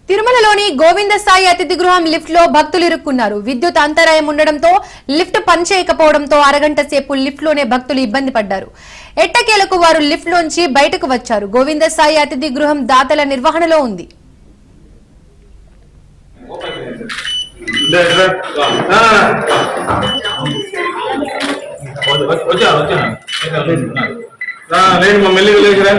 తిరుమలలోని గోవింద సాయి అతిథి గృహం లిఫ్ట్ లో భక్తులు ఇరుక్కున్నారు. విద్యుత్ అంతరాయం ఉండడంతో లిఫ్ట్ పనిచేయకపోవడంతో అరగంట సేపు లిఫ్ట్ లోనే భక్తులు ఇబ్బంది పడ్డారు. ఎట్టకేలకు వారు లిఫ్ట్ లోంచి బయటకు వచ్చారు. గోవింద సాయి అతిథి గృహం దాతల నిర్వహణలో ఉంది. ఇక్కడ